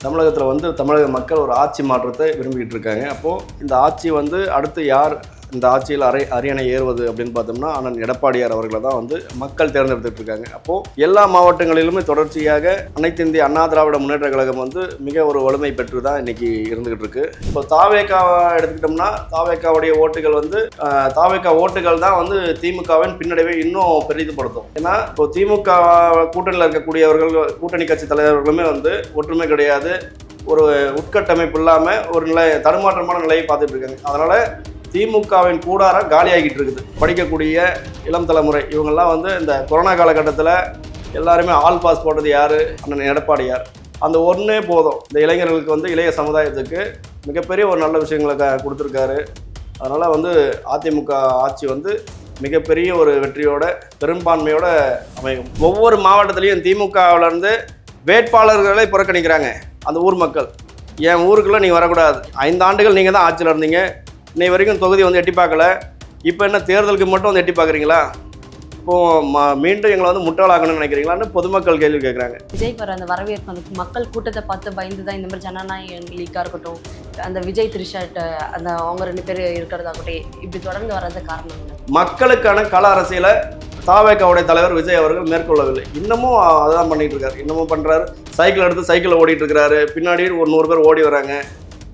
தமிழகத்தில் வந்து தமிழக மக்கள் ஒரு ஆட்சி மாற்றத்தை விரும்பிக்கிட்டு இருக்காங்க. அப்போது இந்த ஆட்சி வந்து அடுத்து யார் இந்த ஆட்சியில் அரியணை ஏறுவது அப்படின்னு பார்த்தோம்னா அண்ணன் எடப்பாடியார் அவர்களை தான் வந்து மக்கள் தேர்ந்தெடுத்துட்டு இருக்காங்க. அப்போது எல்லா மாவட்டங்களிலுமே தொடர்ச்சியாக அனைத்து இந்திய அண்ணா திராவிட முன்னேற்ற கழகம் வந்து மிக ஒரு வலிமை பெற்று தான் இன்னைக்கு இருந்துகிட்டு இருக்கு. இப்போ தாவேக்காவை எடுத்துக்கிட்டோம்னா தாவேக்காவுடைய ஓட்டுகள் வந்து தாவேக்கா ஓட்டுகள் தான் வந்து திமுகவின் பின்னடைவை இன்னும் பெரிதுபடுத்தும். ஏன்னா இப்போ திமுக கூட்டணியில் இருக்கக்கூடியவர்கள் கூட்டணி கட்சி தலைவர்களுமே வந்து ஒற்றுமை கிடையாது, ஒரு உட்கட்டமைப்பு இல்லாமல் ஒரு தடுமாற்றமான நிலையை பார்த்துட்டு இருக்காங்க. அதனால திமுகவின் கூடாரம் காலியாகிட்டு இருக்குது. படிக்கக்கூடிய இளம் தலைமுறை இவங்கெல்லாம் வந்து இந்த கொரோனா காலகட்டத்தில் எல்லாருமே ஆல் பாஸ் போட்டது யார்? அண்ணன் எடப்பாடியார். அந்த ஒன்றே போதும் இந்த இளைஞர்களுக்கு வந்து இளைய சமுதாயத்துக்கு மிகப்பெரிய ஒரு நல்ல விஷயங்களை கொடுத்துருக்காரு. அதனால் வந்து அதிமுக ஆட்சி வந்து மிகப்பெரிய ஒரு வெற்றியோட பெரும்பான்மையோட அமையும். ஒவ்வொரு மாவட்டத்திலையும் திமுகவிலேருந்து வேட்பாளர்களை புறக்கணிக்கிறாங்க அந்த ஊர் மக்கள். என் ஊருக்குள்ளே நீங்கள் வரக்கூடாது, 5 ஆண்டுகள் நீங்கள் தான் ஆட்சியில் இருந்தீங்க, இன்னை வரைக்கும் தொகுதி வந்து எட்டி பார்க்கல, இப்போ என்ன தேர்தலுக்கு மட்டும் வந்து எட்டி பார்க்குறீங்களா? இப்போது மீண்டும் எங்களை வந்து முட்டாளாக்கணும்னு நினைக்கிறீங்களான்னு பொதுமக்கள் கேள்வி கேட்குறாங்க. விஜய் வர அந்த வரவேற்பு அந்த மக்கள் கூட்டத்தை பார்த்து பயந்து தான் இந்த மாதிரி ஜனநாயக லீக்காக இருக்கட்டும், அந்த விஜய் த்ரிஷாட் அந்த அவங்க 2 பேர் இருக்கிறதாகட்டும் இப்படி தொடர்ந்து வர்றது காரணம் என்ன? மக்களுக்கான கள அரசியலை தாவேக்காவுடைய தலைவர் விஜய் அவர்கள் மேற்கொள்ளவில்லை. இன்னமும் அதான் பண்ணிட்டு இருக்காரு, இன்னமும் பண்ணுறாரு. சைக்கிள் எடுத்து சைக்கிளில் ஓடிட்டு இருக்கிறாரு, பின்னாடி ஒரு 100 பேர் ஓடி வராங்க.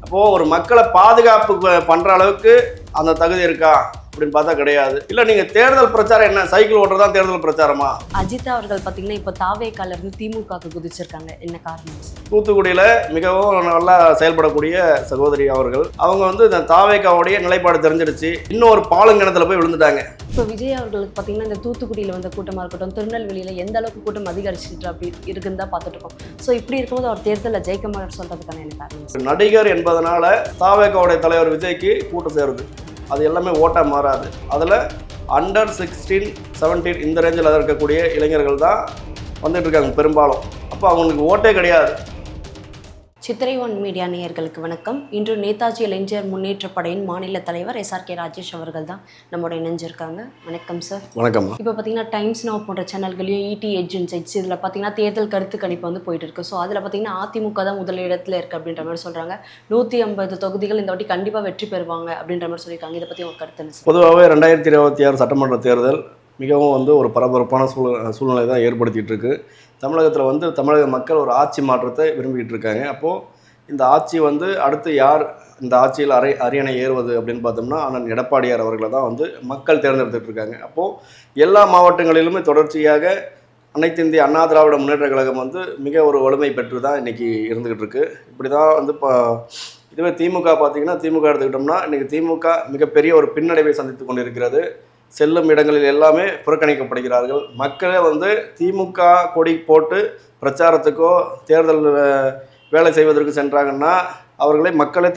அப்போது ஒரு மக்களை பாதுகாப்பு பண்ணுற அளவுக்கு அந்த தகுதி இருக்கா அப்படின்னு பார்த்தா கிடையாது. இல்லை நீங்கள் தேர்தல் பிரச்சாரம் என்ன சைக்கிள் ஓட்டுறதா தேர்தல் பிரச்சாரமா? அஜித் அவர்கள் பார்த்தீங்கன்னா இப்போ தாவேக்கால இருந்து திமுகவுக்கு குதிச்சிருக்காங்க, என்ன காரணம்? தூத்துக்குடியில் மிகவும் நல்லா செயல்படக்கூடிய சகோதரி அவர்கள், அவங்க வந்து இந்த தாவேக்காவுடைய நிலைப்பாடு தெரிஞ்சிடுச்சு, இன்னும் ஒரு பாலுங்கிணத்துல போய் விழுந்துட்டாங்க. இப்போ விஜய் அவர்களுக்கு பார்த்தீங்கன்னா இந்த தூத்துக்குடியில் வந்த கூட்டமாக இருக்கட்டும், திருநெல்வேலியில் எந்த அளவுக்கு கூட்டம் அதிகரிச்சுட்டு அப்படி இருக்குன்னு தான் பார்த்துட்டு இருக்கோம். ஸோ இப்படி இருக்கும்போது அவர் தேர்தலில் ஜெயிக்க மாட்டார் சொல்கிறதுக்கான என்ன காரணம்? நடிகர் என்பதனால தாவேக்காவுடைய தலைவர் விஜய்க்கு கூட்டம் சேருது, அது எல்லாமே ஓட்டாக மாறாது. அதில் அண்டர் 16, 17 இந்த ரேஞ்சில் இருக்கக்கூடிய இளைஞர்கள் தான் வந்துட்டு இருக்காங்க பெரும்பாலும். அப்போ அவங்களுக்கு ஓட்டே கிடையாது. சித்திரை ஒன் மீடியா நேயர்களுக்கு வணக்கம். இன்று நேதாஜி இளைஞர் முன்னேற்ற படையின் மாநில தலைவர் SRK ராஜேஷ் அவர்கள் தான் நம்மளோட இணைஞ்சிருக்காங்க. வணக்கம் சார். வணக்கம். இப்போ பார்த்தீங்கன்னா டைம்ஸ் நவ் போன்ற சேனல்களையும் ET Edge Insights இதில் பார்த்தீங்கன்னா தேர்தல் கருத்து கணிப்பு வந்து போயிட்டு இருக்கு. ஸோ அதில் பார்த்தீங்கன்னா அதிமுக தான் முதலிடத்தில் இருக்குது அப்படின்ற மாதிரி சொல்கிறாங்க. 150 தொகுதிகள் இந்த வாட்டி கண்டிப்பாக வெற்றி பெறுவாங்க அப்படின்ற மாதிரி சொல்லியிருக்காங்க. இதை பற்றி உங்கள் கருத்து என்ன சார்? பொதுவாகவே 2026 சட்டமன்ற தேர்தல் மிகவும் வந்து ஒரு பரபரப்பான சூழ்நிலை தான் ஏற்படுத்திகிட்டு இருக்கு. தமிழகத்தில் வந்து தமிழக மக்கள் ஒரு ஆட்சி மாற்றத்தை விரும்பிக்கிட்டு இருக்காங்க. அப்போது இந்த ஆட்சி வந்து அடுத்து யார் இந்த ஆட்சியில் அரியணை ஏறுவது அப்படின்னு பார்த்தோம்னா அண்ணன் எடப்பாடியார் அவர்களை தான் வந்து மக்கள் தேர்ந்தெடுத்துட்டு இருக்காங்க. அப்போது எல்லா மாவட்டங்களிலுமே தொடர்ச்சியாக அனைத்து இந்திய அண்ணா திராவிட முன்னேற்ற கழகம் வந்து மிக ஒரு வலிமை பெற்று தான் இன்றைக்கி இருந்துக்கிட்டு இருக்கு. இப்படி தான் வந்து இப்போ இதுவே திமுக பார்த்திங்கன்னா திமுக எடுத்துக்கிட்டோம்னா இன்றைக்கி திமுக மிகப்பெரிய ஒரு பின்னடைவை சந்தித்து கொண்டு இருக்கிறது. செல்லும் இடங்களில் எல்லாமே புறக்கணிக்கப்படுகிறார்கள். மக்களே வந்து திமுக கொடி போட்டு பிரச்சாரத்துக்கோ தேர்தல் வேலை செய்வதற்கு சென்றாங்கன்னா அவர்களை மக்களே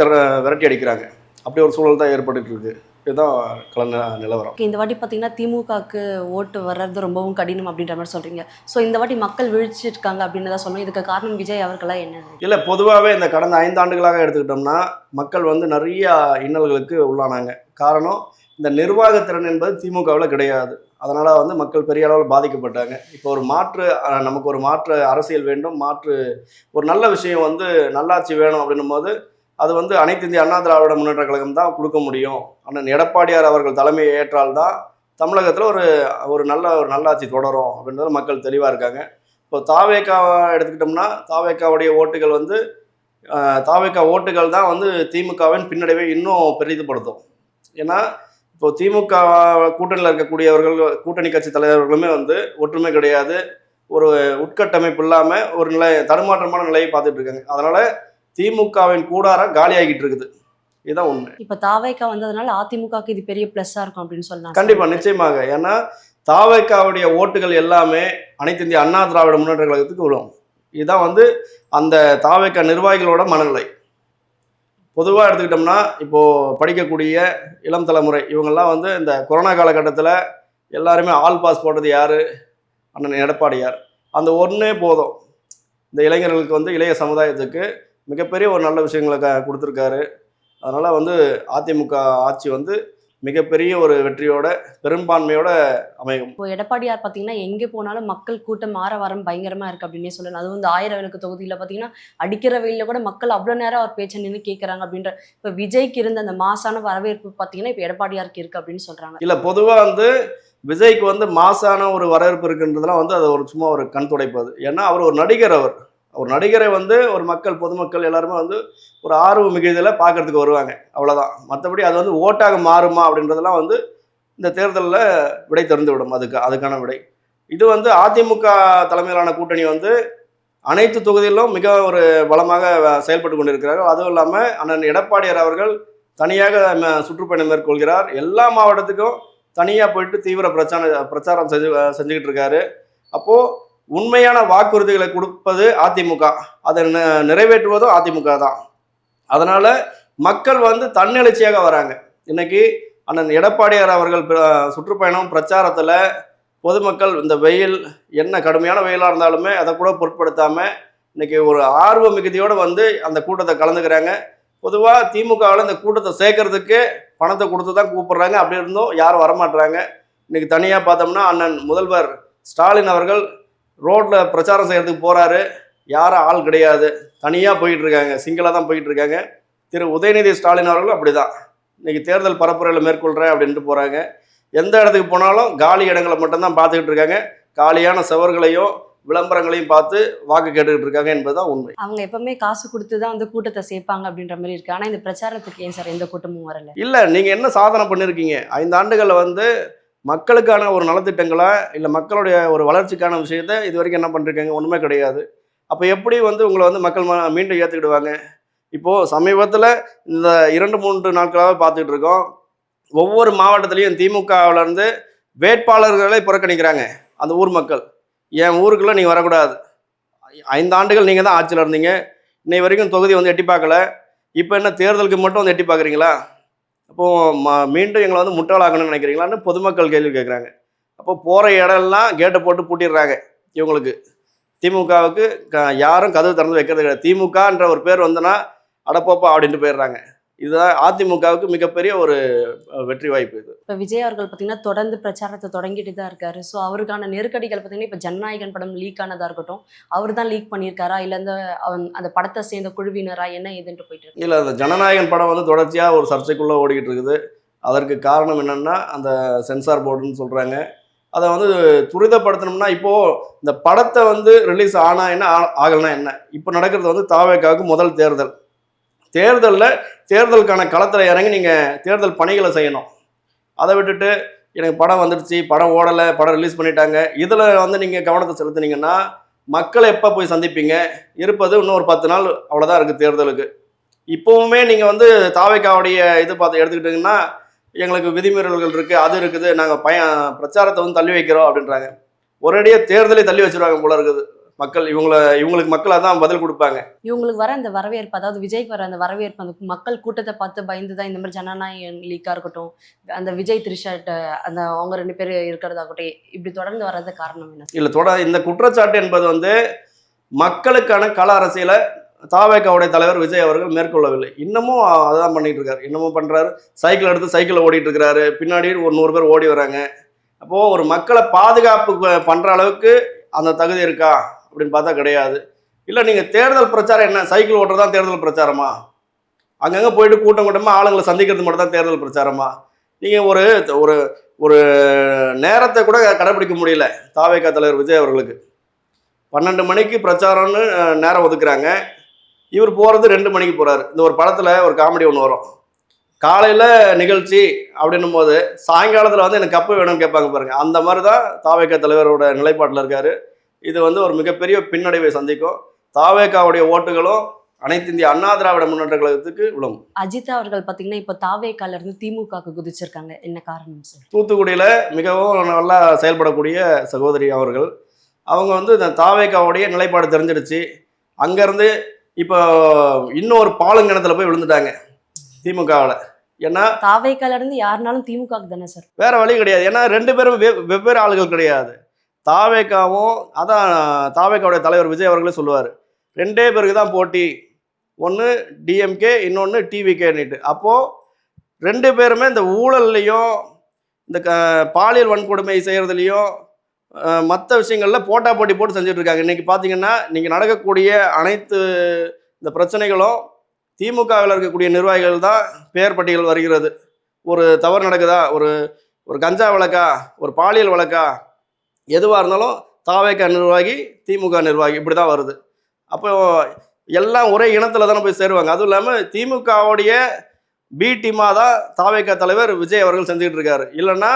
விரட்டி அடிக்கிறாங்க. அப்படி ஒரு சூழல் தான் ஏற்பட்டு இருக்கு. இதுதான் கலந்த நிலவரம். இந்த வாட்டி பார்த்தீங்கன்னா திமுகவுக்கு ஓட்டு வர்றது ரொம்பவும் கடினம் அப்படின்ற மாதிரி சொல்கிறீங்க. ஸோ இந்த வாட்டி மக்கள் விழிச்சிருக்காங்க அப்படின்னு தான் சொல்லணும். இதுக்கு காரணம் விஜய் அவர்களாக என்ன? இல்லை, பொதுவாகவே இந்த கடந்த 5 ஆண்டுகளாக எடுத்துக்கிட்டோம்னா மக்கள் வந்து நிறைய இன்னல்களுக்கு உள்ளானாங்க. காரணம் இந்த நிர்வாகத்திறன் என்பது திமுகவில் கிடையாது. அதனால் வந்து மக்கள் பெரிய அளவில் பாதிக்கப்பட்டாங்க. இப்போ ஒரு மாற்று நமக்கு ஒரு மாற்று அரசியல் வேண்டும், மாற்று ஒரு நல்ல விஷயம் வந்து நல்லாட்சி வேணும் அப்படின்னும் போது அது வந்து அனைத்து இந்திய அண்ணா திராவிட முன்னேற்ற கழகம் தான் கொடுக்க முடியும். அண்ணன் எடப்பாடியார் அவர்கள் தலைமையை ஏற்றால்தான் தமிழகத்தில் ஒரு நல்லாட்சி தொடரும் அப்படின்றது மக்கள் தெளிவாக இருக்காங்க. இப்போ தாவேக்கா எடுத்துக்கிட்டோம்னா தாவேக்காவுடைய ஓட்டுகள் வந்து தாவேக்கா ஓட்டுகள் தான் வந்து திமுகவின் பின்னடைவை இன்னும் பெரிதுபடுத்தும். ஏன்னா இப்போ திமுக கூட்டணியில் இருக்கக்கூடியவர்கள் கூட்டணி கட்சி தலைவர்களுமே வந்து ஒற்றுமை கிடையாது, ஒரு உட்கட்டமைப்பு இல்லாமல் ஒரு தடுமாற்றமான நிலையை பார்த்துட்டு இருக்காங்க. அதனால திமுகவின் கூடாரம் காலியாகிட்டு இருக்குது. இதுதான் உண்மை. இப்போ தாவேக்கா வந்ததுனால அதிமுகவுக்கு இது பெரிய ப்ளஸ்ஸாக இருக்கும் அப்படின்னு சொல்லலாம். கண்டிப்பாக, நிச்சயமாக. ஏன்னா தாவேக்காவுடைய ஓட்டுகள் எல்லாமே அனைத்து இந்திய அண்ணா திராவிட முன்னேற்ற கழகத்துக்கு விழும். இதுதான் வந்து அந்த தாவேக்கா நிர்வாகிகளோட மனநிலை. பொதுவாக எடுத்துக்கிட்டோம்னா இப்போது படிக்கக்கூடிய இளம் தலைமுறை இவங்கெல்லாம் வந்து இந்த கொரோனா காலகட்டத்தில் எல்லாருமே ஆல் பாஸ் போட்டது யார்? அண்ணன் எடப்பாடியார். அந்த ஒன்றே போதும் இந்த இளைஞர்களுக்கு வந்து இளைய சமுதாயத்துக்கு மிகப்பெரிய ஒரு நல்ல விஷயங்களை கொடுத்துருக்காரு. அதனால் வந்து அதிமுக ஆட்சி வந்து மிகப்பெரிய ஒரு வெற்றியோட பெரும்பான்மையோட அமையும். இப்போ எடப்பாடியார் பார்த்தீங்கன்னா எங்கே போனாலும் மக்கள் கூட்டம் ஆரவாரம் பயங்கரமா இருக்கு அப்படின்னே சொல்லலாம். அதுவும் இந்த 1000 விளக்கு தொகுதியில பார்த்தீங்கன்னா அடிக்கிற வெயில்ல கூட மக்கள் அவ்வளோ நேரம் அவர் பேச்சை நின்று கேட்குறாங்க அப்படின்ற. இப்போ விஜய்க்கு இருந்த அந்த மாசான வரவேற்பு பார்த்தீங்கன்னா இப்போ எடப்பாடியாருக்கு இருக்கு அப்படின்னு சொல்றாங்க. இல்ல பொதுவா வந்து விஜய்க்கு வந்து மாசான ஒரு வரவேற்பு இருக்குன்றதுலாம் வந்து அது ஒரு சும்மா ஒரு கண் துடைப்பது. ஏன்னா அவர் ஒரு நடிகர். ஒரு நடிகரை வந்து ஒரு மக்கள் பொதுமக்கள் எல்லாருமே வந்து ஒரு ஆர்வம் மிகுதியில் பார்க்கறதுக்கு வருவாங்க, அவ்வளோதான். மற்றபடி அது வந்து ஓட்டாக மாறுமா அப்படின்றதெல்லாம் வந்து இந்த தேர்தலில் விடை திறந்து விடும். அதுக்கான விடை இது வந்து அதிமுக தலைமையிலான கூட்டணி வந்து அனைத்து தொகுதிகளிலும் மிக ஒரு பலமாக செயல்பட்டு கொண்டிருக்கிறார்கள். அதுவும் இல்லாமல் அண்ணன் எடப்பாடியார் அவர்கள் தனியாக சுற்றுப்பயணம் மேற்கொள்கிறார். எல்லா மாவட்டத்துக்கும் தனியாக போயிட்டு தீவிர பிரச்சாரம் செஞ்சுக்கிட்டு இருக்காரு. அப்போது உண்மையான வாக்குறுதிகளை கொடுப்பது அதிமுக, அதை நிறைவேற்றுவதும் அதிமுக தான். அதனால மக்கள் வந்து தன்னெழுச்சியாக வராங்க. இன்னைக்கு அண்ணன் எடப்பாடியார் அவர்கள் சுற்றுப்பயணம் பிரச்சாரத்தில் பொதுமக்கள் இந்த வெயில் என்ன கடுமையான வெயிலாக இருந்தாலுமே அதை கூட பொருட்படுத்தாமல் இன்னைக்கு ஒரு ஆர்வ மிகுதியோடு வந்து அந்த கூட்டத்தை கலந்துக்கிறாங்க. பொதுவாக திமுகவில் இந்த கூட்டத்தை சேர்க்கறதுக்கு பணத்தை கொடுத்து தான் கூப்பிடுறாங்க. அப்படி இருந்தும் யாரும் வரமாட்டுறாங்க. இன்னைக்கு தனியாக பார்த்தோம்னா அண்ணன் முதல்வர் ஸ்டாலின் அவர்கள் ரோட்டில் பிரச்சாரம் செய்கிறதுக்கு போகிறாரு. யாரும் ஆள் கிடையாது, தனியாக போயிட்டு இருக்காங்க, சிங்கிளாக தான் போயிட்டு இருக்காங்க. திரு உதயநிதி ஸ்டாலின் அவர்களும் அப்படி தான் இன்றைக்கி தேர்தல் பரப்புரையில் மேற்கொள்கிறேன் அப்படின்ட்டு போகிறாங்க. எந்த இடத்துக்கு போனாலும் காலி இடங்களை மட்டும்தான் பார்த்துக்கிட்டு இருக்காங்க. காலியான செவர்களையும் விளம்பரங்களையும் பார்த்து வாக்கு கேட்டுக்கிட்டு இருக்காங்க என்பதுதான் உண்மை. அவங்க எப்பவுமே காசு கொடுத்து தான் வந்து கூட்டத்தை சேர்ப்பாங்க அப்படின்ற மாதிரி இருக்கு. ஆனால் இந்த பிரச்சாரத்துக்கு ஏன் சார் எந்த கூட்டமும் வரல? இல்லை, நீங்கள் என்ன சாதனை பண்ணியிருக்கீங்க? 5 ஆண்டுகளில் வந்து மக்களுக்கான ஒரு நலத்திட்டங்களா இல்லை மக்களுடைய ஒரு வளர்ச்சிக்கான விஷயத்தை இது வரைக்கும் என்ன பண்ணிருக்காங்க? ஒன்றுமே கிடையாது. அப்போ எப்படி வந்து உங்களை வந்து மக்கள் மீண்டும் ஏற்றுக்கிடுவாங்க? இப்போது சமீபத்தில் இந்த 2-3 நாட்களாக பார்த்துக்கிட்டு இருக்கோம். ஒவ்வொரு மாவட்டத்திலையும் திமுகவிலேருந்து வேட்பாளர்களை புறக்கணிக்கிறாங்க அந்த ஊர் மக்கள். என் ஊருக்குள்ளே நீங்கள் வரக்கூடாது, 5 ஆண்டுகள் நீங்கள் தான் ஆட்சியில் இருந்தீங்க, இன்னை வரைக்கும் தொகுதி வந்து எட்டி பார்க்கல, இப்போ என்ன தேர்தலுக்கு மட்டும் வந்து எட்டி பார்க்குறீங்களா? அப்போது மீண்டும் எங்களை வந்து முட்டாளாக்கணும்னு நினைக்கிறீங்களான்னு பொதுமக்கள் கேள்வி கேட்குறாங்க. அப்போ போகிற இடம்லாம் கேட்டை போட்டு பூட்டிடுறாங்க. இவங்களுக்கு திமுகவுக்கு யாரும் கதவு திறந்து வைக்கிறது கிடையாது. திமுகன்ற ஒரு பேர் வந்துன்னா அடப்போப்பா அப்படின்ட்டு போயிடுறாங்க. இதுதான் அதிமுகவுக்கு மிகப்பெரிய ஒரு வெற்றி வாய்ப்பு. இது இப்போ விஜய் அவர்கள் பார்த்தீங்கன்னா தொடர்ந்து பிரச்சாரத்தை தொடங்கிட்டு தான் இருக்காரு. ஸோ அவருக்கான நெருக்கடிகள் பார்த்தீங்கன்னா இப்போ ஜனநாயகன் படம் லீக் ஆனதாக இருக்கட்டும், அவர் தான் லீக் பண்ணியிருக்காரா இல்லை அந்த படத்தை சேர்ந்த குழுவினரா என்ன ஏதுன்ட்டு போயிட்டு இருக்கு? இல்லை, அந்த ஜனநாயகன் படம் வந்து தொடர்ச்சியாக ஒரு சர்ச்சைக்குள்ளே ஓடிக்கிட்டு இருக்குது. அதற்கு காரணம் என்னென்னா அந்த சென்சார் போர்டுன்னு சொல்கிறாங்க. அதை வந்து துரிதப்படுத்தணும்னா இப்போது இந்த படத்தை வந்து ரிலீஸ் ஆனால் என்ன ஆகலைன்னா என்ன? இப்போ நடக்கிறது வந்து தாவேக்காவுக்கு முதல் தேர்தலில் தேர்தலுக்கான களத்தில் இறங்கி நீங்கள் தேர்தல் பணிகளை செய்யணும். அதை விட்டுட்டு எனக்கு படம் வந்துடுச்சு, படம் ஓடலை, படம் ரிலீஸ் பண்ணிட்டாங்க, இதில் வந்து நீங்கள் கவனத்தை செலுத்துனீங்கன்னா மக்களை எப்போ போய் சந்திப்பீங்க? இருப்பது இன்னும் ஒரு 10 நாள் அவ்வளோதான் இருக்குது தேர்தலுக்கு. இப்போவுமே நீங்கள் வந்து தாவேக்காவுடைய இது பார்த்து எடுத்துக்கிட்டிங்கன்னா எங்களுக்கு விதிமீறல்கள் இருக்குது, அது இருக்குது, நாங்கள் பிரச்சாரத்தை வந்து தள்ளி வைக்கிறோம் அப்படின்றாங்க. ஒரேடியாக தேர்தலை தள்ளி வச்சுருவாங்க போல இருக்குது. இவங்களுக்கு மக்கள் அதான் பதில் கொடுப்பாங்க. இவங்களுக்கு வர அந்த வரவேற்பு, அதாவது விஜய்க்கு வர அந்த வரவேற்பு, அந்த மக்கள் கூட்டத்தை பார்த்து பயந்து தான் இந்த மாதிரி ஜனநாயகம் லீக்காக இருக்கட்டும், அந்த விஜய் த்ரிஷாட் அந்த அவங்க 2 பேர் இருக்கிறதாகட்டும், இப்படி தொடர்ந்து வர்றது காரணம் என்ன? இல்லை, இந்த குற்றச்சாட்டு என்பது வந்து மக்களுக்கான கள அரசியலை தாவேக்காவுடைய தலைவர் விஜய் அவர்கள் மேற்கொள்ளவில்லை. இன்னமும் அதான் பண்ணிட்டு இருக்காரு. இன்னமும் பண்றாரு. சைக்கிள் எடுத்து சைக்கிளில் ஓடிட்டு இருக்கிறாரு. பின்னாடி ஒரு 100 பேர் ஓடி வராங்க. அப்போ ஒரு மக்களை பாதுகாப்பு பண்ற அளவுக்கு அந்த தகுதி இருக்கா அப்படின்னு பார்த்தா கிடையாது. இல்லை, நீங்கள் தேர்தல் பிரச்சாரம் என்ன சைக்கிள் ஓட்டுறதான் தேர்தல் பிரச்சாரமா? அங்கங்கே போயிட்டு கூட்டமாக ஆளுங்களை சந்திக்கிறது மட்டும் தான் தேர்தல் பிரச்சாரமா? நீங்கள் ஒரு ஒரு ஒரு நேரத்தை கூட கடைப்பிடிக்க முடியல தாவேக்கா தலைவர் விஜய் அவர்களுக்கு. 12 மணிக்கு பிரச்சாரம்னு நேரம் ஒதுக்குறாங்க. இவர் போகிறது 2 மணிக்கு போகிறாரு. இந்த ஒரு படத்தில் ஒரு காமெடி ஒன்று வரும். காலையில் நிகழ்ச்சி அப்படின்னும் போது சாயங்காலத்தில் வந்து எனக்கு கப்பு வேணும்னு கேட்பாங்க பாருங்க. அந்த மாதிரி தான் தாவேக்கா தலைவரோட நிலைப்பாட்டில் இருக்காரு. இது வந்து ஒரு மிகப்பெரிய பின்னடைவை சந்திக்கும். தாவேக்காவுடைய ஓட்டுகளும் அனைத்து இந்திய அண்ணா திராவிட முன்னேற்ற கழகத்துக்கு விழும். அஜித் அவர்கள் பார்த்தீங்கன்னா இப்போ தாவேக்கால இருந்து திமுகவுக்கு குதிச்சிருக்காங்க, என்ன காரணம் சார்? தூத்துக்குடியில் மிகவும் நல்லா செயல்படக்கூடிய சகோதரி அவர்கள். அவங்க வந்து இந்த தாவேக்காவுடைய நிலைப்பாடு தெரிஞ்சிடுச்சு. அங்கேருந்து இப்போ இன்னொரு பாலுங்கிணத்துல போய் விழுந்துட்டாங்க திமுகவில். ஏன்னா தாவேக்கால இருந்து யாருனாலும் திமுகவுக்கு தானே சார், வேற வழி கிடையாது. ஏன்னா 2 பேரும் வெவ்வேறு ஆளுகள் கிடையாது. தாவேக்காவும் அதான் தாவேக்காவுடைய தலைவர் விஜய் அவர்களே சொல்லுவார், 2 பேருக்கு தான் போட்டி, ஒன்று டிஎம்கே, இன்னொன்று டிவிகேன்னுட்டு. அப்போது 2 பேருமே இந்த ஊழல்லையும் இந்த பாலியல் வன்கொடுமை செய்கிறதுலையும் மற்ற விஷயங்களில் போட்டா போட்டி போட்டு செஞ்சுட்டு இருக்காங்க. இன்றைக்கி பார்த்தீங்கன்னா நீங்கள் நடக்கக்கூடிய அனைத்து இந்த பிரச்சனைகளும் திமுகவில் இருக்கக்கூடிய நிர்வாகிகள் தான் பெயர் பட்டியல் வருகிறது. ஒரு தவறு நடக்குதா, ஒரு ஒரு கஞ்சா வழக்கா, ஒரு பாலியல் வழக்கா, எதுவாக இருந்தாலும் தாவேக நிர்வாகி, திமுக நிர்வாகி, இப்படி தான் வருது. அப்போ எல்லாம் ஒரே இனத்தில் தானே போய் சேருவாங்க. அதுவும் இல்லாமல் திமுகவுடைய பி டீமாக தான் தாவேக தலைவர் விஜய் அவர்கள் செஞ்சுக்கிட்டு இருக்காரு. இல்லைன்னா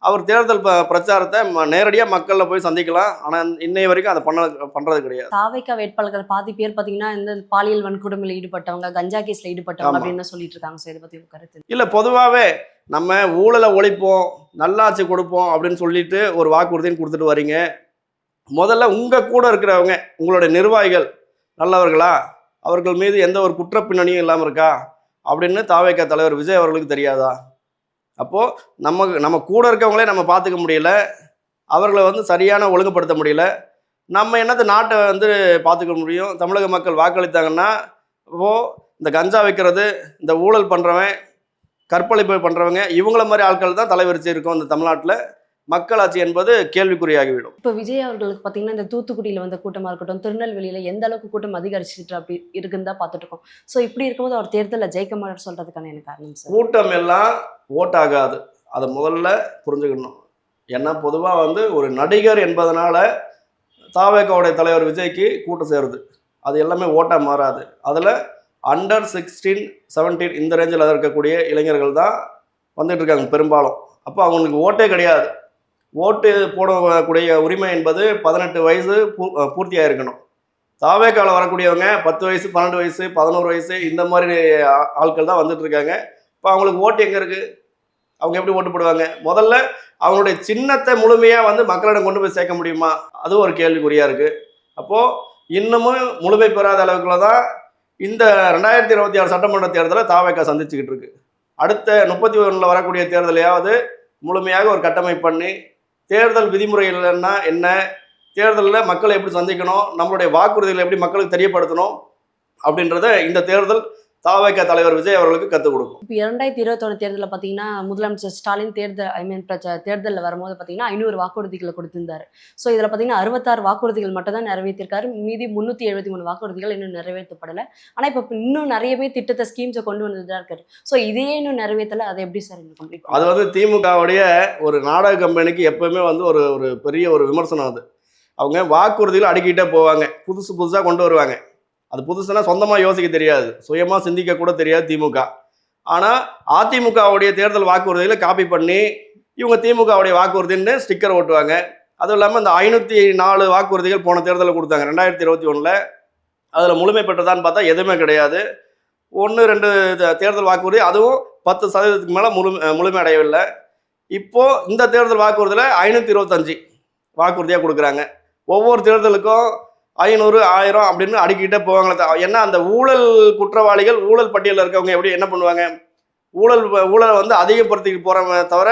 அவர் தேர்தல் பிரச்சாரத்தை நேரடியாக மக்களில் போய் சந்திக்கலாம். ஆனால் இன்னைய வரைக்கும் அதை பண்ணுறது கிடையாது. தாவேகா வேட்பாளர்கள் பாதி பேர் பார்த்தீங்கன்னா இந்த பாலியல் வன்கொடுமையில் ஈடுபட்டவங்க, கஞ்சா கேஸில் ஈடுபட்டவங்க அப்படின்னு சொல்லிட்டு இருக்காங்க. சார், இதை பற்றி கருத்து இல்லை, பொதுவாகவே நம்ம ஊழலை ஒழிப்போம், நல்லாட்சி கொடுப்போம் அப்படின்னு சொல்லிட்டு ஒரு வாக்குறுதின்னு கொடுத்துட்டு வரீங்க. முதல்ல உங்கள் கூட இருக்கிறவங்க, உங்களுடைய நிர்வாகிகள் நல்லவர்களா, அவர்கள் மீது எந்த ஒரு குற்றப்பின்னணியும் இல்லாமல் இருக்கா அப்படின்னு தாவேகா தலைவர் விஜய் அவர்களுக்கு தெரியாதா? அப்போது நம்ம கூட இருக்கவங்களே நம்ம பார்த்துக்க முடியல, அவர்களை சரியான ஒழுங்குபடுத்த முடியல. நம்ம என்னத்தை நாட்டை பார்த்துக்க முடியும்? தமிழக மக்கள் வாக்களித்தாங்கன்னா இப்போது இந்த கஞ்சா வைக்கிறது, இந்த ஊழல் பண்ணுறவன், கற்பழிப்பு பண்ணுறவங்க, இவங்கள மாதிரி ஆட்கள் தான் தலைவரிச்சு இருக்கும் இந்த தமிழ்நாட்டில். மக்களாட்சி என்பது கேள்விக்குறியாகிவிடும். இப்போ விஜய் அவர்களுக்கு பார்த்தீங்கன்னா இந்த தூத்துக்குடியில் வந்த கூட்டமாக இருக்கட்டும், திருநெல்வேலியில் எந்த அளவுக்கு கூட்டம் அதிகரிச்சுட்டு அப்படி இருக்குன்னு தான் பார்த்துட்டு இருக்கோம். ஸோ இப்படி இருக்கும்போது அவர் தேர்தலில் ஜெயிக்க மாட்டார் சொல்கிறதுக்கான எனக்கு காரணம் சார். கூட்டம் எல்லாம் ஓட்டாகாது, அதை முதல்ல புரிஞ்சுக்கணும். ஏன்னா பொதுவாக ஒரு நடிகர் என்பதனால தாவேகாவுடைய தலைவர் விஜய்க்கு கூட்டம் சேருது, அது எல்லாமே ஓட்டாக மாறாது. அதில் அண்டர் 16, 17 இந்த ரேஞ்சில் இருக்கக்கூடிய இளைஞர்கள் தான் வந்துட்டு இருக்காங்க பெரும்பாலும். அப்போ அவங்களுக்கு ஓட்டே கிடையாது. ஓட்டு போடக்கூடிய உரிமை என்பது 18 வயசு பூர்த்தியாக இருக்கணும். தாவேகாவில் வரக்கூடியவங்க 10 வயசு, 12 வயசு, 11 வயசு இந்த மாதிரி ஆட்கள் தான் வந்துட்டு இருக்காங்க. இப்போ அவங்களுக்கு ஓட்டு எங்கே இருக்குது? அவங்க எப்படி ஓட்டு போடுவாங்க? முதல்ல அவங்களுடைய சின்னத்தை முழுமையாக மக்களிடம் கொண்டு போய் சேர்க்க முடியுமா? அதுவும் ஒரு கேள்விக்குறியாக இருக்குது. அப்போது இன்னமும் முழுமை பெறாத அளவுக்குள்ள தான் இந்த 2026 சட்டமன்ற தேர்தலை தாவேகா சந்திச்சுக்கிட்டு இருக்கு. அடுத்த 31 வரக்கூடிய தேர்தலையாவது முழுமையாக ஒரு கட்டமைப்பு பண்ணி, தேர்தல் விதிமுறைகள்னா என்ன, தேர்தலில் மக்களை எப்படி சந்திக்கணும், நம்மளுடைய வாக்குறுதிகளை எப்படி மக்களுக்கு தெரியப்படுத்தணும் அப்படின்றத இந்த தேர்தல் தாவேகா தலைவர் விஜய் அவர்களுக்கு கற்றுக் கொடுக்கும். இப்போ 2021 தேர்தலில் பார்த்தீங்கன்னா முதலமைச்சர் ஸ்டாலின் தேர்தலில் வரும்போது பார்த்தீங்கன்னா 500 வாக்குறுதிகளை கொடுத்திருந்தாரு. ஸோ இதில் பார்த்தீங்கன்னா 66 வாக்குறுதிகள் மட்டும் தான் நிறைவேற்றிருக்காரு. மீதி 373 வாக்குறுதிகள் இன்னும் நிறைவேற்றப்படலை. ஆனால் இப்போ இன்னும் நிறையவே திட்டத்தை ஸ்கீம்ஸை கொண்டு வந்துதான் இருக்காரு. ஸோ இதையே இன்னும் நிறைவேற்றலை, அதை எப்படி சார் இன்னும் கம்ப்ளீட்? அது திமுகவுடைய ஒரு நாடக கம்பெனிக்கு எப்பவுமே ஒரு பெரிய ஒரு விமர்சனம். அது அவங்க வாக்குறுதிகள் அடுக்கிட்டே போவாங்க, புதுசு புதுசாக கொண்டு வருவாங்க. அது புதுசுனா சொந்தமாக யோசிக்க தெரியாது, சுயமாக சிந்திக்க கூட தெரியாது திமுக. ஆனால் அதிமுகவுடைய தேர்தல் வாக்குறுதிகளை காப்பி பண்ணி இவங்க திமுகவுடைய வாக்குறுதின்னு ஸ்டிக்கர் ஓட்டுவாங்க. அதுவும் இல்லாமல் இந்த 504 வாக்குறுதிகள் போன தேர்தலில் கொடுத்தாங்க 2021. அதில் முழுமை பெற்றதான்னு பார்த்தா எதுவுமே கிடையாது. 1-2 தேர்தல் வாக்குறுதி, அதுவும் 10% மேலே முழுமை அடையவில்லை. இப்போது இந்த தேர்தல் வாக்குறுதியில் 525 வாக்குறுதியாக கொடுக்குறாங்க. ஒவ்வொரு தேர்தலுக்கும் 500, 1000 அப்படின்னு அடுக்கிட்டே போவாங்களே. ஏன்னா அந்த ஊழல் குற்றவாளிகள், ஊழல் பட்டியலில் இருக்கவங்க எப்படி என்ன பண்ணுவாங்க, ஊழலை அதிகப்படுத்திட்டு போகிறவங்க தவிர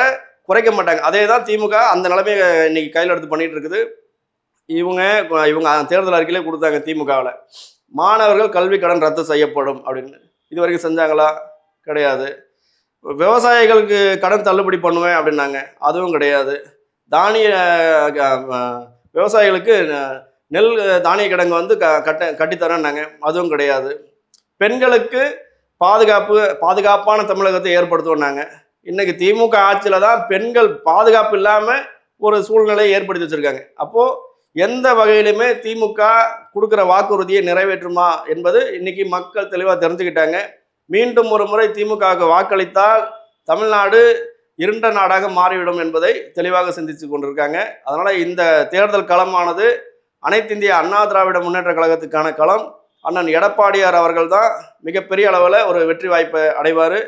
குறைக்க மாட்டாங்க. அதே தான் திமுக அந்த நிலைமையை இன்னைக்கு கையில் எடுத்து பண்ணிட்டு இருக்குது. இவங்க தேர்தல் அறிக்கையிலே கொடுத்தாங்க திமுகவில், மாணவர்கள் கல்வி கடன் ரத்து செய்யப்படும் அப்படின்னு. இது வரைக்கும் செஞ்சாங்களா? கிடையாது. விவசாயிகளுக்கு கடன் தள்ளுபடி பண்ணுவேன் அப்படின்னாங்க, அதுவும் கிடையாது. தானிய விவசாயிகளுக்கு நெல் தானிய கிடங்கு கட்டித்தரேன்னாங்க, அதுவும் கிடையாது. பெண்களுக்கு பாதுகாப்பான தமிழகத்தை ஏற்படுத்துவோன்னாங்க. இன்னைக்கு திமுக ஆட்சியில் தான் பெண்கள் பாதுகாப்பு இல்லாமல் ஒரு சூழ்நிலையை ஏற்படுத்தி வச்சுருக்காங்க. அப்போது எந்த வகையிலுமே திமுக கொடுக்குற வாக்குறுதியை நிறைவேற்றுமா என்பது இன்னைக்கு மக்கள் தெளிவாக தெரிஞ்சுக்கிட்டாங்க. மீண்டும் ஒரு முறை திமுகவுக்கு வாக்களித்தால் தமிழ்நாடு இருண்ட நாடாக மாறிவிடும் என்பதை தெளிவாக சிந்தித்து கொண்டிருக்காங்க. அதனால் இந்த தேர்தல் களமானது அனைத்து இந்திய அண்ணா திராவிட முன்னேற்ற கழகத்துக்கான களம். அண்ணன் எடப்பாடியார் அவர்கள் தான் மிகப்பெரிய அளவில் ஒரு வெற்றி வாய்ப்பை அடைவார்.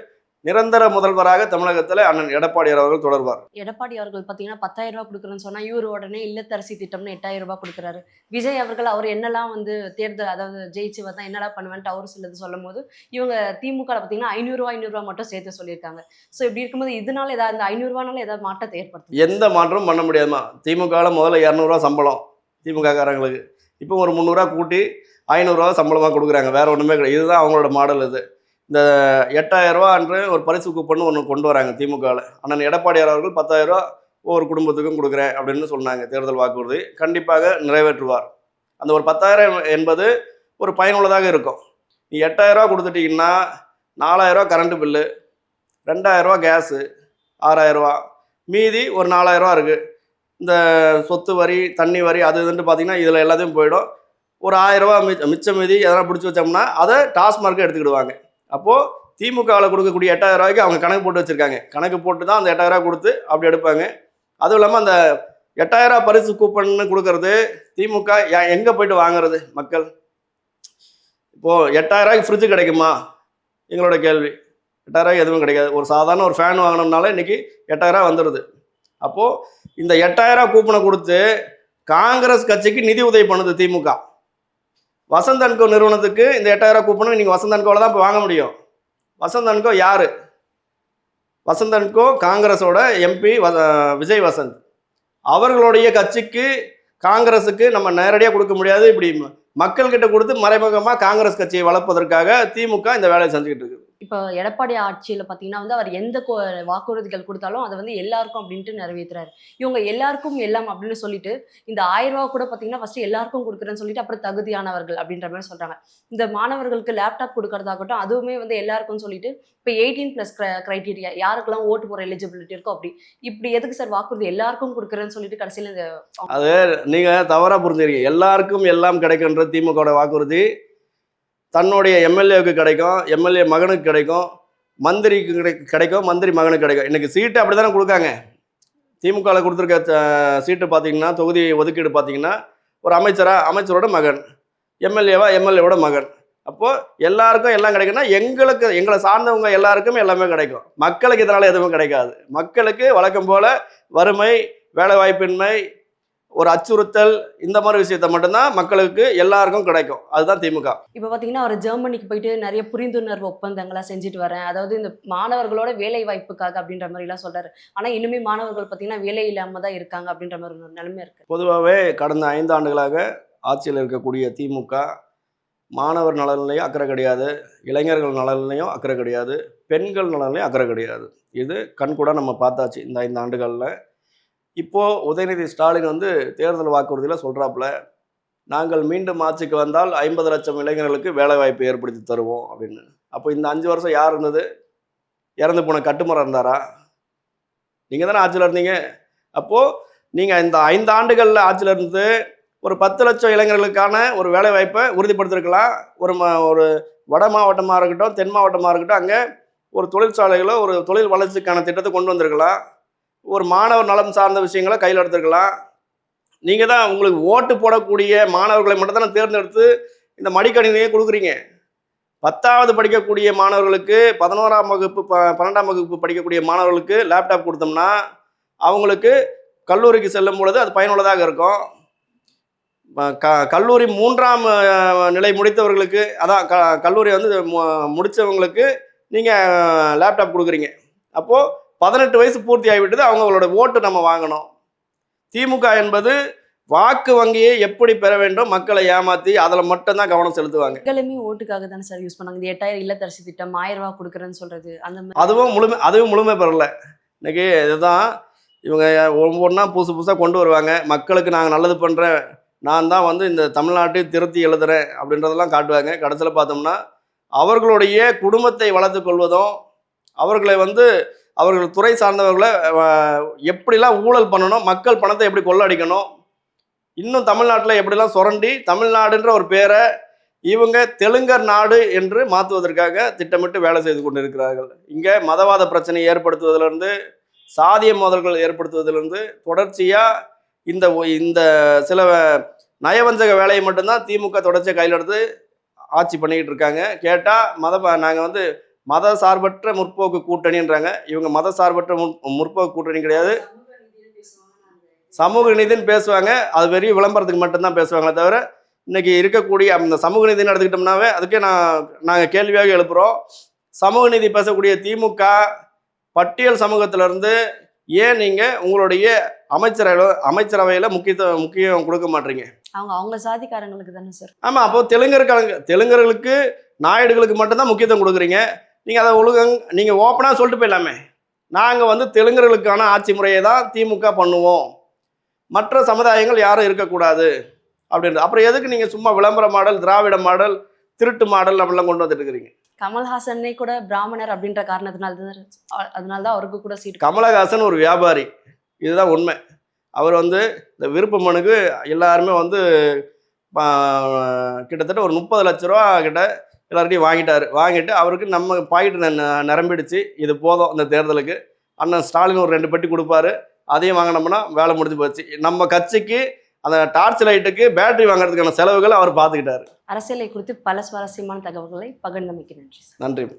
நிரந்தர முதல்வராக தமிழகத்தில் அண்ணன் எடப்பாடியார் அவர்கள் தொடர்வார். எடப்பாடி அவர்கள் பார்த்தீங்கன்னா 10,000 ரூபாய் கொடுக்குறேன்னு சொன்னால் இவர் உடனே இல்லத்தரசி திட்டம்னு 8,000 ரூபாய் கொடுக்குறாரு. விஜய் அவர்கள் அவர் என்னெல்லாம் தேர்தல் அதாவது ஜெயிச்சு வந்தால் என்னெல்லாம் பண்ணுவேன்ட்டு அவர் சிலது சொல்லும் போது இவங்க திமுக பார்த்தீங்கன்னா 500 ரூபா மட்டும் சேர்த்து சொல்லியிருக்காங்க. ஸோ இப்படி இருக்கும்போது இதனால ஏதாவது இந்த 500 ரூபானால ஏதாவது மாற்றத்தை ஏற்படுத்தும்? எந்த மாற்றமும் பண்ண முடியாதுமா. திமுகவில் முதல்ல 200 ரூபா சம்பளம் திமுக காரங்களுக்கு, இப்போ ஒரு 300 ரூபா கூட்டி 500 ரூபா சம்பளமாக கொடுக்குறாங்க. வேற ஒன்றுமே கிடையாது. இதுதான் அவங்களோட மாடல். இது இந்த 8,000 ரூபா என்று ஒரு பரிசு கூப்பன் ஒன்று கொண்டு வராங்க திமுகவில். அண்ணன் எடப்பாடியார் அவர்கள் 10,000 ரூபா ஒவ்வொரு குடும்பத்துக்கும் கொடுக்குறேன் அப்படின்னு சொன்னாங்க. தேர்தல் வாக்குறுதி கண்டிப்பாக நிறைவேற்றுவார். அந்த ஒரு 10,000 என்பது ஒரு பயனுள்ளதாக இருக்கும். நீ 8,000 ரூபா கொடுத்துட்டீங்கன்னா 4,000 ரூபா கரண்ட் பில்லு, 2,000 ரூபா கேஸு, 6,000 ரூபா, மீதி ஒரு 4,000 ரூபா இருக்குது. இந்த சொத்து வரி, தண்ணி வரி, அது இதுன்ட்டு பார்த்தீங்கன்னா இதில் எல்லாத்தையும் போயிடும். ஒரு 1,000 ரூபா மிச்சம் மீதி எதனா பிடிச்சி வச்சோம்னா அதை டாஸ்மார்க்கு எடுத்துக்கிடுவாங்க. அப்போது திமுகவில் கொடுக்கக்கூடிய 8,000 ரூபாய்க்கு அவங்க கணக்கு போட்டு வச்சுருக்காங்க. கணக்கு போட்டு தான் அந்த 8,000 ரூபா கொடுத்து அப்படி எடுப்பாங்க. அதுவும் இல்லாமல் அந்த 8,000 ரூபா பரிசு கூப்பன்னு கொடுக்கறது திமுக எங்கே போயிட்டு வாங்குறது மக்கள்? இப்போது 8,000 ரூபாய்க்கு ஃப்ரிட்ஜு கிடைக்குமா? எங்களோட கேள்வி. 8,000 ரூபாய்க்கு எதுவும் கிடைக்காது. ஒரு சாதாரண ஒரு ஃபேன் வாங்கினோம்னால இன்றைக்கி 8,000 ரூபா வந்துடுது. அப்போது இந்த 8,000 ரூபா கூப்பனை கொடுத்து காங்கிரஸ் கட்சிக்கு நிதி உதவி பண்ணுது திமுக. வசந்த் அண்ட் கோ நிறுவனத்துக்கு இந்த 8,000 ரூபா கூப்பனை நீங்கள் வசந்த் அண்ட் கோவில் தான் இப்போ வாங்க முடியும். வசந்த் அண்ட் கோ யார்? வசந்த் அண்ட் கோ காங்கிரஸோட எம்பி விஜய் வசந்த். அவர்களுடைய கட்சிக்கு காங்கிரஸுக்கு நம்ம நேரடியாக கொடுக்க முடியாது. இப்படி மக்கள்கிட்ட கொடுத்து மறைமுகமாக காங்கிரஸ் கட்சியை வளர்ப்பதற்காக திமுக இந்த வேலையை செஞ்சுக்கிட்டு இருக்குது. இப்போ எடப்பாடி ஆட்சியில் பார்த்தீங்கன்னா வந்து அவர் எந்த வாக்குறுதிகள் கொடுத்தாலும் அதை வந்து எல்லாருக்கும் அப்படின்ட்டு நிறைவேற்றுறாரு. இவங்க எல்லாருக்கும் எல்லாம் அப்படின்னு சொல்லிட்டு இந்த 1,000 ரூபா கூட பார்த்தீங்கன்னா ஃபர்ஸ்ட் எல்லாருக்கும் கொடுக்குறேன்னு சொல்லிட்டு அப்புறம் தகுதியானவர்கள் அப்படின்ற மாதிரி சொல்றாங்க. இந்த மாணவர்களுக்கு லேப்டாப் கொடுக்கறதாகட்டும் அதுவுமே வந்து எல்லாருக்கும் சொல்லிட்டு இப்போ 18+ கிரைட்டீரியா யாருக்கெல்லாம் ஓட்டு போகிற எலிஜிபிலிட்டி இருக்கோ அப்படி இப்படி எதுக்கு சார் வாக்குறுதி எல்லாருக்கும் கொடுக்குறேன்னு சொல்லிட்டு கடைசியில் இந்த அது நீங்கள் தவறாக புரிஞ்சுருக்கீங்க. எல்லாருக்கும் எல்லாம் கிடைக்கின்ற திமுகவோட வாக்குறுதி தன்னுடைய எம்எல்ஏவுக்கு கிடைக்கும், எம்எல்ஏ மகனுக்கு கிடைக்கும், மந்திரிக்கு கிடைக்கும், மந்திரி மகனுக்கு கிடைக்கும். இன்றைக்கி சீட்டு அப்படி தானே கொடுக்காங்க. திமுகவில் கொடுத்துருக்க சீட்டு பார்த்தீங்கன்னா தொகுதி ஒதுக்கீடு பார்த்தீங்கன்னா ஒரு அமைச்சரோட மகன், எம்எல்ஏவோட மகன். அப்போது எல்லாருக்கும் எல்லாம் கிடைக்குன்னா எங்களை சார்ந்தவங்க எல்லாருக்கும் எல்லாமே கிடைக்கும். மக்களுக்கு இதனால் எதுவும் கிடைக்காது. மக்களுக்கு வழக்கம் போல் வறுமை, வேலைவாய்ப்பின்மை, ஒரு அச்சுறுத்தல், இந்த மாதிரி விஷயத்த மட்டும்தான் மக்களுக்கு எல்லாருக்கும் கிடைக்கும். அதுதான் திமுக. இப்போ பார்த்தீங்கன்னா அவர் ஜெர்மனிக்கு போயிட்டு நிறைய புரிந்துணர்வு ஒப்பந்தங்களா செஞ்சுட்டு வரேன், அதாவது இந்த மாணவர்களோட வேலை வாய்ப்புக்காக அப்படின்ற மாதிரிலாம் சொல்றாரு. ஆனால் இன்னுமே மாணவர்கள் பார்த்தீங்கன்னா வேலை இல்லாமல் தான் இருக்காங்க அப்படின்ற மாதிரி ஒரு நிலைமை இருக்கு. பொதுவாகவே கடந்த 5 ஆண்டுகளாக ஆட்சியில் இருக்கக்கூடிய திமுக மாணவர் நலன்லையும் அக்கறை கிடையாது, இளைஞர்கள் நலன்லையும் அக்கறை கிடையாது, பெண்கள் நலன்லையும் அக்கறை கிடையாது. இது கண்கூட நம்ம பார்த்தாச்சு இந்த 5 ஆண்டுகளில். இப்போது உதயநிதி ஸ்டாலின் வந்து தேர்தல் வாக்குறுதியில் சொல்கிறாப்புல, நாங்கள் மீண்டும் ஆட்சிக்கு வந்தால் 50 லட்சம் இளைஞர்களுக்கு வேலைவாய்ப்பு ஏற்படுத்தி தருவோம் அப்படின்னு. அப்போ இந்த 5 வருஷம் யார் இருந்தது? இறந்து போன கட்டுமரம் இருந்தாரா? நீங்கள் தானே ஆட்சியில் இருந்தீங்க. அப்போது நீங்கள் இந்த 5 ஆண்டுகளில் ஆட்சியில் இருந்து ஒரு 10 லட்சம் இளைஞர்களுக்கான ஒரு வேலைவாய்ப்பை உறுதிப்படுத்திருக்கலாம். ஒரு வட மாவட்டமாக இருக்கட்டும், தென் மாவட்டமாக இருக்கட்டும், அங்கே ஒரு தொழிற்சாலைகளோ ஒரு தொழில் வளர்ச்சிக்கான திட்டத்தை கொண்டு வந்திருக்கலாம். ஒரு மாணவர் நலம் சார்ந்த விஷயங்களை கையில் எடுத்துருக்கலாம். நீங்கள் தான் உங்களுக்கு ஓட்டு போடக்கூடிய மாணவர்களை மட்டும் தானே தேர்ந்தெடுத்து இந்த மடிக்கணினியை கொடுக்குறீங்க. 10வது படிக்கக்கூடிய மாணவர்களுக்கு, 11ஆம் வகுப்பு 12ஆம் வகுப்பு படிக்கக்கூடிய மாணவர்களுக்கு லேப்டாப் கொடுத்தோம்னா அவங்களுக்கு கல்லூரிக்கு செல்லும் பொழுது அது பயனுள்ளதாக இருக்கும். கல்லூரி 3ஆம் நிலை முடித்தவர்களுக்கு, அதான் கல்லூரி வந்து முடித்தவங்களுக்கு நீங்கள் லேப்டாப் கொடுக்குறீங்க. அப்போது 18 வயசு பூர்த்தி ஆகிவிட்டது, அவங்களோட ஓட்டு நம்ம வாங்கணும். திமுக என்பது வாக்கு வங்கியை எப்படி பெற வேண்டும், மக்களை ஏமாற்றி அதில் மட்டும்தான் கவனம் செலுத்துவாங்க. மக்களுமே ஓட்டுக்காக தானே சார் யூஸ் பண்ணாங்க. இந்த 8,000 இல்லத்தரசி திட்டம், 1,000 ரூபா கொடுக்குறேன்னு சொல்றது, அந்த அதுவும் முழுமை பெறலை. இன்னைக்கு இதுதான் இவங்க ஒவ்வொன்றா புதுசாக கொண்டு வருவாங்க. மக்களுக்கு நாங்கள் நல்லது பண்ணுறேன், நான் தான் வந்து இந்த தமிழ்நாட்டை திருத்தி எழுதுறேன் அப்படின்றதெல்லாம் காட்டுவாங்க. கடைசியில் பார்த்தோம்னா அவர்களுடைய குடும்பத்தை வளர்த்து கொள்வதும், அவர்களை வந்து அவர்கள் துறை சார்ந்தவர்களை எப்படிலாம் ஊழல் பண்ணணும், மக்கள் பணத்தை எப்படி கொள்ளடிக்கணும், இன்னும் தமிழ்நாட்டில் எப்படிலாம் சுரண்டி தமிழ்நாடுன்ற ஒரு பேரை இவங்க தெலுங்கர் நாடு என்று மாற்றுவதற்காக திட்டமிட்டு வேலை செய்து கொண்டிருக்கிறார்கள். இங்கே மதவாத பிரச்சனை ஏற்படுத்துவதிலிருந்து, சாதிய மோதல்கள் ஏற்படுத்துவதிலிருந்து தொடர்ச்சியாக இந்த சில நயவஞ்சக வேலையை மட்டும்தான் திமுக தொடர்ச்சியாக கையில் எடுத்து ஆட்சி பண்ணிக்கிட்டு இருக்காங்க. கேட்டால் நாங்கள் வந்து மத சார்பற்ற முற்போக்கு கூட்டணின்றாங்க. இவங்க மத சார்பற்ற முற்போக்கு கூட்டணி கிடையாது, சமூக நீதின்னு பேசுவாங்க. அது பெரிய விளம்பரத்துக்கு மட்டும்தான் பேசுவாங்களே தவிர, இன்னைக்கு இருக்கக்கூடிய அந்த சமூக நீதினு எடுத்துக்கிட்டோம்னாவே அதுக்கே நாங்கள் கேள்வியாக எழுப்புகிறோம். சமூக நீதி பேசக்கூடிய திமுக பட்டியல் சமூகத்திலிருந்து ஏன் நீங்கள் உங்களுடைய அமைச்சரவையில் முக்கியம் கொடுக்க மாட்டீங்க? அவங்க சாதிக்காரங்களுக்கு தானே சார். ஆமாம், அப்போ தெலுங்கர்களுக்கு நாயுடுகளுக்கு மட்டும்தான் முக்கியத்துவம் கொடுக்குறீங்க. நீங்கள் அதை நீங்கள் ஓப்பனாக சொல்லிட்டு போயிடலாமே, நாங்கள் வந்து தெலுங்கர்களுக்கான ஆட்சி முறையை தான் திமுக பண்ணுவோம், மற்ற சமுதாயங்கள் யாரும் இருக்கக்கூடாது அப்படின்றது. அப்புறம் எதுக்கு நீங்கள் சும்மா விளம்பர மாடல், திராவிட மாடல், திருட்டு மாடல் அப்படிலாம் கொண்டு வந்துட்டு இருக்கிறீங்க? கமல்ஹாசனே கூட பிராமணர் அப்படின்ற அதனால தான் அவருக்கு கூட சீட். கமலஹாசன் ஒரு வியாபாரி, இதுதான் உண்மை. அவர் வந்து இந்த விருப்ப மனுக்கு எல்லாருமே வந்து கிட்டத்தட்ட ஒரு 30 லட்ச ரூபா கிட்ட எல்லார்ட்டையும் வாங்கிட்டு அவருக்கு நம்ம பாக்கெட்டு நிரம்பிடுச்சு, இது போதும் இந்த தேர்தலுக்கு, அண்ணன் ஸ்டாலின் ஒரு 2 பெட்டி கொடுப்பாரு, அதையும் வாங்கினோம்னா வேலை முடிஞ்சு போச்சு. நம்ம கட்சிக்கு அந்த டார்ச் லைட்டுக்கு பேட்டரி வாங்குறதுக்கான செலவுகள் அவர் பார்த்துக்கிட்டாரு. அரசியலை குறித்து பல சுவாரஸ்யமான தகவல்களை பகிர்ந்தமைக்கு நன்றி. நன்றி.